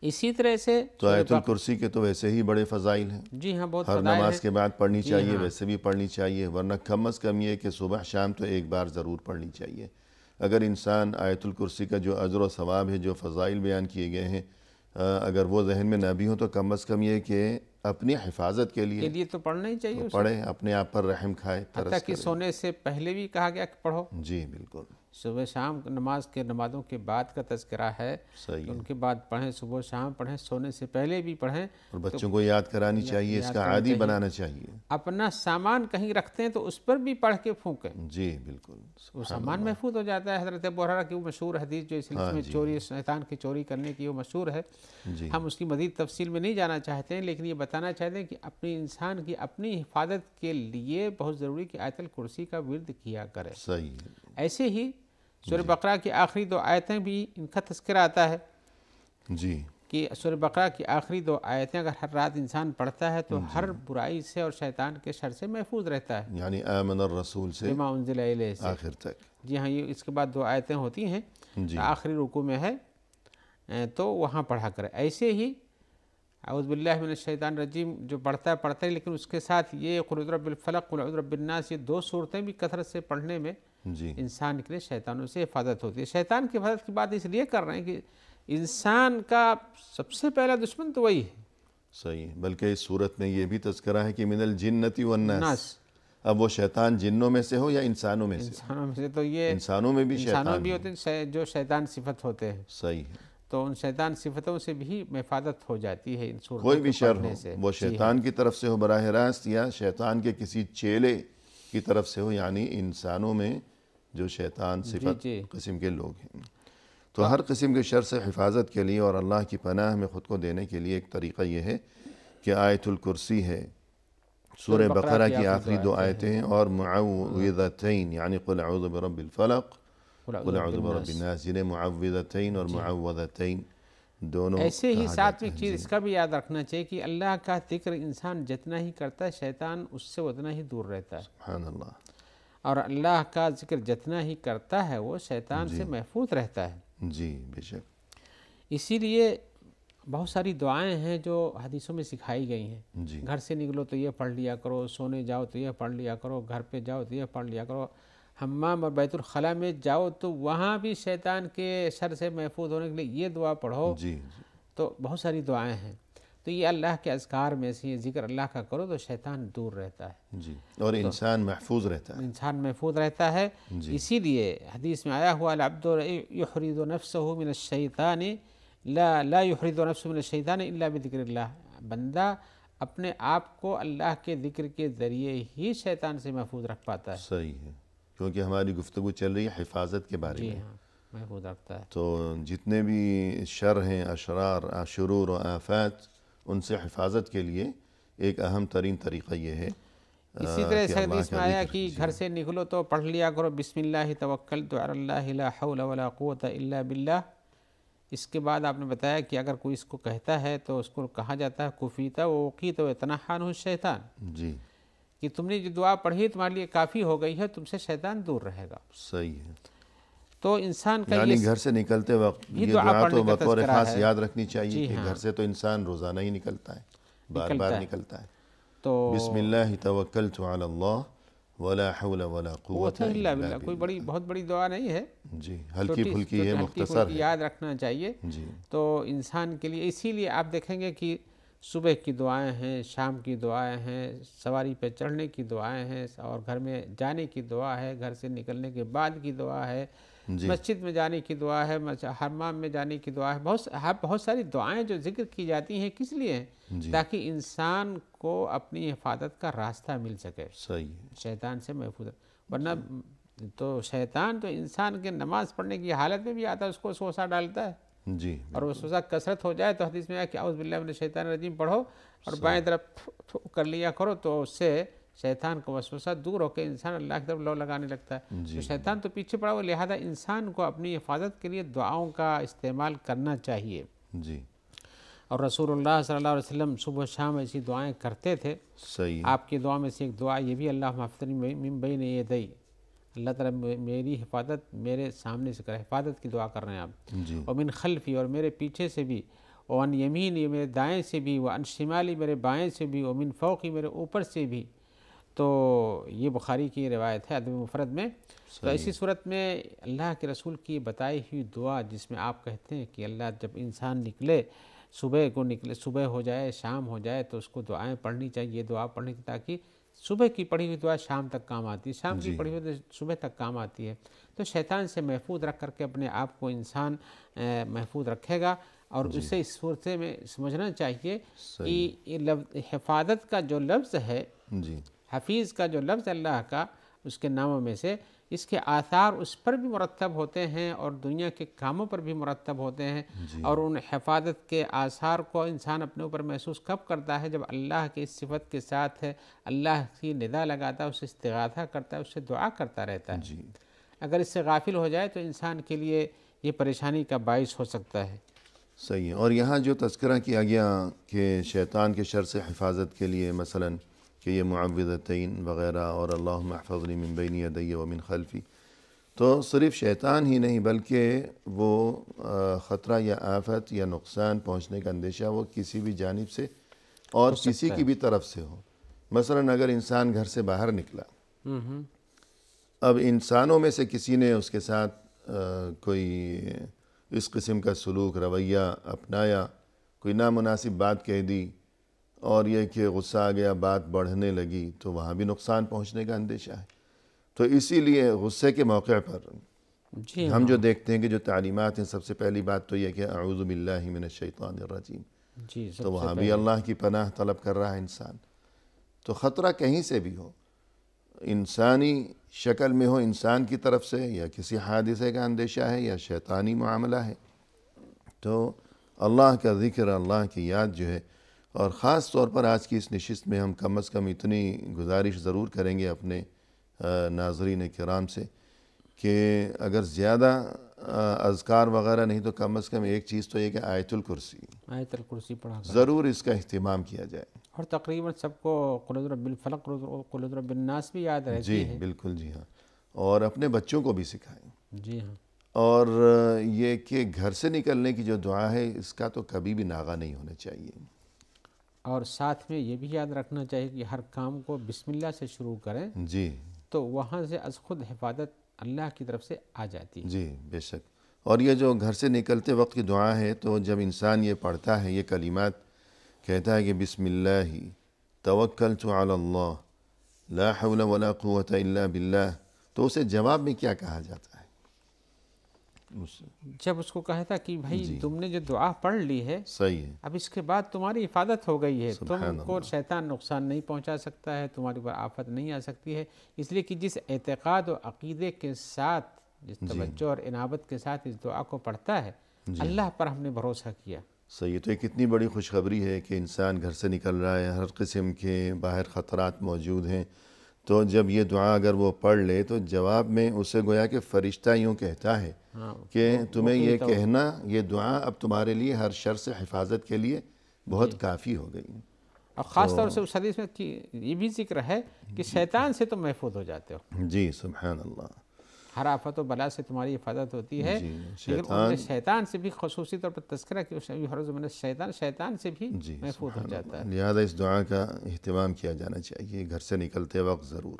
اسی طرح سے تو آیت الکرسی کے تو ویسے ہی بڑے فضائل ہیں، جی ہاں، بہت ہر فضائل نماز ہیں۔ کے بعد پڑھنی چاہیے، ویسے بھی پڑھنی چاہیے، ورنہ کم از کم یہ کہ صبح شام تو ایک بار ضرور پڑھنی چاہیے۔ اگر انسان آیت الکرسی کا جو اجر و ثواب ہے، جو فضائل بیان کیے گئے ہیں، اگر وہ ذہن میں نہ بھی ہو تو کم از کم یہ کہ اپنی حفاظت کے لیے تو پڑھنا ہی چاہیے، پڑھے، اپنے آپ پر رحم کھائے، حتیٰ ترس کہ کرے۔ سونے سے پہلے بھی کہا گیا کہ پڑھو، جی بالکل صبح شام نمازوں کے بعد کا تذکرہ ہے، صحیح ہے، ان کے بعد پڑھیں، صبح شام پڑھیں، سونے سے پہلے بھی پڑھیں، اور بچوں کو یاد کرانی چاہیے، اس کا عادی بنانا چاہیے۔ اپنا سامان کہیں رکھتے ہیں تو اس پر بھی پڑھ کے پھونکیں، جی بالکل، وہ سامان محفوظ ہو جاتا ہے۔ حضرت ابو ہریرہ کی وہ مشہور حدیث جو اس سلسلے میں چوری، شیطان کی چوری کرنے کی وہ مشہور ہے، جی ہم اس کی مزید تفصیل میں نہیں جانا چاہتے ہیں، لیکن یہ بتانا چاہتے ہیں کہ اپنی انسان کی اپنی حفاظت کے لیے بہت ضروری کہ آیت الکرسی کا ورد کیا کرے۔ صحیح ہے، ایسے ہی سورہ بقرہ کی آخری 2 آیتیں بھی ان کا تذکرہ آتا ہے جی کہ سورہ بقرہ کی آخری 2 آیتیں اگر ہر رات انسان پڑھتا ہے تو ہر برائی سے اور شیطان کے شر سے محفوظ رہتا ہے، یعنی آمن الرسول سے بما انزل الیہ سے۔ آخر تک۔ جی ہاں، یہ اس کے بعد 2 آیتیں ہوتی ہیں، جی آخری رکوع میں ہے تو وہاں پڑھا کرے۔ ایسے ہی اعوذ باللہ من الشیطان الرجیم جو پڑھتا ہے، لیکن اس کے ساتھ یہ قل اعوذ برب الفلق، قل اعوذ برب الناس، یہ 2 صورتیں بھی کثرت سے پڑھنے میں جی انسان کے لیے شیطانوں سے حفاظت ہوتی ہے۔ شیطان کی حفاظت کی بات اس لیے کر رہے ہیں کہ انسان کا سب سے پہلا دشمن تو وہی ہے، صحیح ہے، بلکہ اس صورت میں یہ بھی تذکرہ ہے کہ من الجنۃ والناس، ناس، اب وہ شیطان جنوں میں سے ہو یا انسانوں میں سے، انسانوں میں سے تو یہ انسانوں میں بھی انسانوں شیطان بھی ہے۔ ہوتے ہیں جو شیطان صفت ہوتے ہیں، صحیح ہے، تو ان شیطان صفتوں سے بھی حفاظت ہو جاتی ہے ان صورتوں کوئی بھی کو شر پڑھنے ہو، سے۔ وہ شیطان کی طرف سے ہو براہ راست یا شیطان کے کسی چیلے کی طرف سے ہو، یعنی انسانوں میں جو شیطان صفت جی قسم کے لوگ ہیں۔ تو ہر قسم کے شر سے حفاظت کے لیے اور اللہ کی پناہ میں خود کو دینے کے لیے ایک طریقہ یہ ہے کہ آیت الکرسی ہے، سورہ بقرہ کی آخری 2 آیتیں ہیں، اور معوذتین یعنی قل اعوذ برب الفلق، قل اعوذ برب الناس، جنہیں معوذتین اور معوذتین دونوں ایسے ہی کہا ساتھ جاتا میں ہے۔ ایک چیز اس کا بھی یاد رکھنا چاہیے کہ اللہ کا ذکر انسان جتنا ہی کرتا ہے شیطان اس سے اتنا ہی دور رہتا ہے۔ سبحان اللہ، اور اللہ کا ذکر جتنا ہی کرتا ہے وہ شیطان سے محفوظ رہتا ہے۔ جی بے شک۔ اسی لیے بہت ساری دعائیں ہیں جو حدیثوں میں سکھائی گئی ہیں۔ جی گھر سے نکلو تو یہ پڑھ لیا کرو، سونے جاؤ تو یہ پڑھ لیا کرو، گھر پہ جاؤ تو یہ پڑھ لیا کرو، حمام اور بیت الخلاء میں جاؤ تو وہاں بھی شیطان کے شر سے محفوظ ہونے کے لیے یہ دعا پڑھو۔ جی تو بہت ساری دعائیں ہیں، تو یہ اللہ کے اذکار میں سے یہ ذکر اللہ کا کرو تو شیطان دور رہتا ہے، جی، اور انسان محفوظ رہتا ہے۔ انسان محفوظ رہتا ہے۔ اسی لیے حدیث میں آیا ہوا العبد یحرز نفسه من الشیطان لا یحرز نفسه من الشیطان الا بذکر اللہ، بندہ اپنے آپ کو اللہ کے ذکر کے ذریعے ہی شیطان سے محفوظ رکھ پاتا ہے۔ صحیح ہے، کیونکہ ہماری گفتگو چل رہی ہے حفاظت کے بارے جی میں۔ ہاں، محفوظ رکھتا ہے۔ تو جتنے بھی شر ہیں، اشرار، شرور و آفات، ان سے حفاظت کے لیے ایک اہم ترین طریقہ یہ ہے اسی طرح کہ اس اللہ حدیث کا میں آیا ذکر کہ کیجیے۔ گھر سے نکلو تو پڑھ لیا کرو بسم اللہ توکلت علی اللہ لا حول ولا قوت الا باللہ۔ اس کے بعد آپ نے بتایا کہ اگر کوئی اس کو کہتا ہے تو اس کو کہا جاتا ہے کفیت ووقیت ویتنحی عنہ الشیطان، جی کہ تم نے جو دعا پڑھی تمہارے لیے کافی ہو گئی ہے، تم سے شیطان دور رہے گا۔ صحیح ہے، تو انسان کا یعنی یہ گھر سے نکلتے وقت یہ یہ دعا دعا پڑھنے تو کا بطور تذکرہ خاص ہے۔ یاد رکھنی چاہیے جی کہ ہاں، گھر سے تو انسان روزانہ ہی نکلتا ہے، بار بار نکلتا ہے۔ تو بسم اللہ توکلت علی اللہ ولا حول ولا قوت الا الا باللہ کوئی بڑی بہت بڑی دعا نہیں ہے، جی، ہلکی پھلکی ہے، ہلکی مختصر پھلکی ہے۔ یاد رکھنا چاہیے۔ جی تو انسان کے لیے اسی لیے آپ دیکھیں گے کہ صبح کی دعائیں ہیں، شام کی دعائیں ہیں، سواری پہ چڑھنے کی دعائیں ہیں، اور گھر میں جانے کی دعا ہے، گھر سے نکلنے کے بعد کی دعا ہے، جی مسجد میں جانے کی دعا ہے، حمام میں جانے کی دعا ہے، بہت ساری دعائیں جو ذکر کی جاتی ہیں کس لیے ہیں؟ جی تاکہ انسان کو اپنی حفاظت کا راستہ مل سکے، صحیح ہے۔ شیطان سے محفوظ۔ ورنہ تو شیطان تو انسان کے نماز پڑھنے کی حالت میں بھی آتا ہے، اس کو وسوسہ ڈالتا ہے، جی اور وسوسہ کثرت ہو جائے تو حدیث میں آیا کہ اعوذ باللہ من الشیطان الرجیم پڑھو اور بائیں طرف کر لیا کرو، تو اس سے شیطان کا وسوسہ دور ہو کے انسان اللہ کی طرف لو لگانے لگتا ہے۔ تو شیطان تو پیچھے پڑا ہوا، لہذا انسان کو اپنی حفاظت کے لیے دعاؤں کا استعمال کرنا چاہیے۔ جی اور رسول اللہ صلی اللہ علیہ وسلم صبح و شام ایسی دعائیں کرتے تھے۔ صحیح ہے۔ آپ کی دعا میں سے ایک دعا یہ بھی اللہم احفظنی من بین یدی، اللہ تعالیٰ میری حفاظت میرے سامنے سے کرے، حفاظت کی دعا کر رہے ہیں آپ، جی ومن خلفی اور میرے پیچھے سے بھی، وعن یمینی میرے دائیں سے بھی، وعن شمالی میرے بائیں سے بھی، ومن فوقی میرے اوپر سے بھی۔ تو یہ بخاری کی روایت ہے ادب مفرد میں۔ تو ایسی صورت میں اللہ کے رسول کی بتائی ہوئی دعا جس میں آپ کہتے ہیں کہ اللہ جب انسان نکلے، صبح ہو جائے، شام ہو جائے تو اس کو دعائیں پڑھنی چاہیے، دعا پڑھنی چاہیے، تاکہ صبح کی پڑھی ہوئی دعا شام تک کام آتی ہے، شام کی پڑھی ہوئی صبح تک کام آتی ہے۔ تو شیطان سے محفوظ رکھ کر کے اپنے آپ کو انسان محفوظ رکھے گا، اور اسے اس صورت میں سمجھنا چاہیے کہ یہ حفاظت کا جو لفظ ہے، جی حفیظ کا جو لفظ اللہ کا اس کے ناموں میں سے، اس کے آثار اس پر بھی مرتب ہوتے ہیں اور دنیا کے کاموں پر بھی مرتب ہوتے ہیں۔ اور ان حفاظت کے آثار کو انسان اپنے اوپر محسوس کب کرتا ہے؟ جب اللہ کی اس صفت کے ساتھ ہے، اللہ کی ندا لگاتا ہے، اس سے استغاثہ کرتا ہے، اس سے دعا کرتا رہتا ہے۔ جی اگر اس سے غافل ہو جائے تو انسان کے لیے یہ پریشانی کا باعث ہو سکتا ہے۔ صحیح ہے۔ اور یہاں جو تذکرہ کیا گیا کہ شیطان کے شر سے حفاظت کے لیے مثلاً کہ یہ معوذتین وغیرہ اور اللہم احفظنی من بین یدی ومن خلفی، تو صرف شیطان ہی نہیں بلکہ وہ خطرہ یا آفت یا نقصان پہنچنے کا اندیشہ وہ کسی بھی جانب سے اور کسی کی بھی طرف سے ہو۔ مثلاً اگر انسان گھر سے باہر نکلا، اب انسانوں میں سے کسی نے اس کے ساتھ کوئی اس قسم کا سلوک رویہ اپنایا، کوئی نامناسب بات کہہ دی، اور یہ کہ غصہ آ گیا، بات بڑھنے لگی، تو وہاں بھی نقصان پہنچنے کا اندیشہ ہے۔ تو اسی لیے غصے کے موقع پر ہم جو دیکھتے ہیں کہ جو تعلیمات ہیں، سب سے پہلی بات تو یہ کہ اعوذ باللہ من الشیطان الرجیم، تو وہاں بھی اللہ کی پناہ طلب کر رہا ہے انسان۔ تو خطرہ کہیں سے بھی ہو، انسانی شکل میں ہو، انسان کی طرف سے یا کسی حادثے کا اندیشہ ہے یا شیطانی معاملہ ہے، تو اللہ کا ذکر، اللہ کی یاد جو ہے، اور خاص طور پر آج کی اس نشست میں ہم کم از کم اتنی گزارش ضرور کریں گے اپنے ناظرین کرام سے کہ اگر زیادہ اذکار وغیرہ نہیں تو کم از کم ایک چیز تو یہ کہ آیت الکرسی آیت الکرسی پڑھا ضرور اس کا اہتمام کیا جائے۔ اور تقریباً سب کو قل اعوذ برب الفلق قل اعوذ برب الناس بھی یاد رہتی جی ہے. بالکل، جی ہاں، اور اپنے بچوں کو بھی سکھائیں. جی ہاں. اور یہ کہ گھر سے نکلنے کی جو دعا ہے اس کا تو کبھی بھی ناغہ نہیں ہونا چاہیے. اور ساتھ میں یہ بھی یاد رکھنا چاہیے کہ ہر کام کو بسم اللہ سے شروع کریں جی تو وہاں سے از خود حفاظت اللہ کی طرف سے آ جاتی ہے. جی بے شک. اور یہ جو گھر سے نکلتے وقت کی دعا ہے تو جب انسان یہ پڑھتا ہے، یہ کلمات کہتا ہے کہ بسم اللہ توکلت علی اللہ لا حول ولا قوت الا باللہ، تو اسے جواب میں کیا کہا جاتا ہے؟ جب اس کو کہتا کہ بھائی جی تم نے جو دعا پڑھ لی ہے صحیح ہے. اب اس کے بعد تمہاری حفاظت ہو گئی ہے، سبحان تم کو اللہ. شیطان نقصان نہیں پہنچا سکتا ہے، تمہاری پر آفت نہیں آ سکتی ہے. اس لیے کہ جس اعتقاد و عقیدے کے ساتھ، جس توجہ اور انابت کے ساتھ اس دعا کو پڑھتا ہے، اللہ پر ہم نے بھروسہ کیا. صحیح. تو یہ کتنی بڑی خوشخبری ہے کہ انسان گھر سے نکل رہا ہے، ہر قسم کے باہر خطرات موجود ہیں، تو جب یہ دعا اگر وہ پڑھ لے تو جواب میں اسے گویا کہ فرشتہ یوں کہتا ہے کہ تمہیں یہ کہنا، یہ دعا اب تمہارے لیے ہر شر سے حفاظت کے لیے بہت کافی ہو گئی. اور خاص طور سے اس حدیث میں یہ بھی ذکر ہے کہ شیطان سے تم محفوظ ہو جاتے ہو. جی سبحان اللہ. ہر آفت و بلا سے تمہاری حفاظت ہوتی ہے، جی لیکن انہوں نے شیطان سے بھی خصوصی طور پر تذکرہ کیا، شیطان سے بھی جی محفوظ ہو جاتا ہے. لہذا اس دعا کا اہتمام کیا جانا چاہیے گھر سے نکلتے وقت ضرور.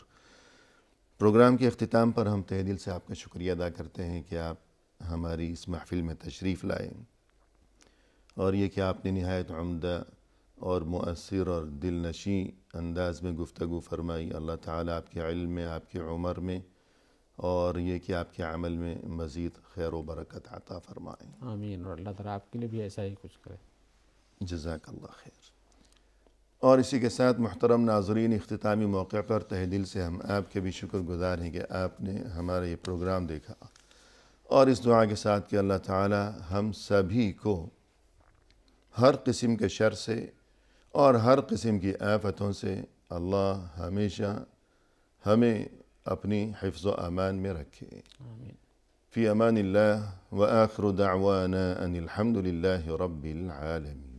پروگرام کے اختتام پر ہم تہہ دل سے آپ کا شکریہ ادا کرتے ہیں کہ آپ ہماری اس محفل میں تشریف لائے، اور یہ کہ آپ نے نہایت عمدہ اور مؤثر اور دل نشیں انداز میں گفتگو فرمائی. اللہ تعالیٰ آپ کے علم میں، آپ کی عمر میں، اور یہ کہ آپ کے عمل میں مزید خیر و برکت عطا فرمائیں. آمین. اور اللہ تعالیٰ آپ کے لیے بھی ایسا ہی کچھ کرے. جزاک اللہ خیر. اور اسی کے ساتھ محترم ناظرین، اختتامی موقع پر تہ دل سے ہم آپ کے بھی شکر گزار ہیں کہ آپ نے ہمارا یہ پروگرام دیکھا، اور اس دعا کے ساتھ کہ اللہ تعالی ہم سبھی کو ہر قسم کے شر سے اور ہر قسم کی آفتوں سے اللہ ہمیشہ ہمیں اپنی حفظ و امان میں رکھے. آمین. فی امان اللہ، وآخر دعوانا ان الحمد للہ رب العالمین.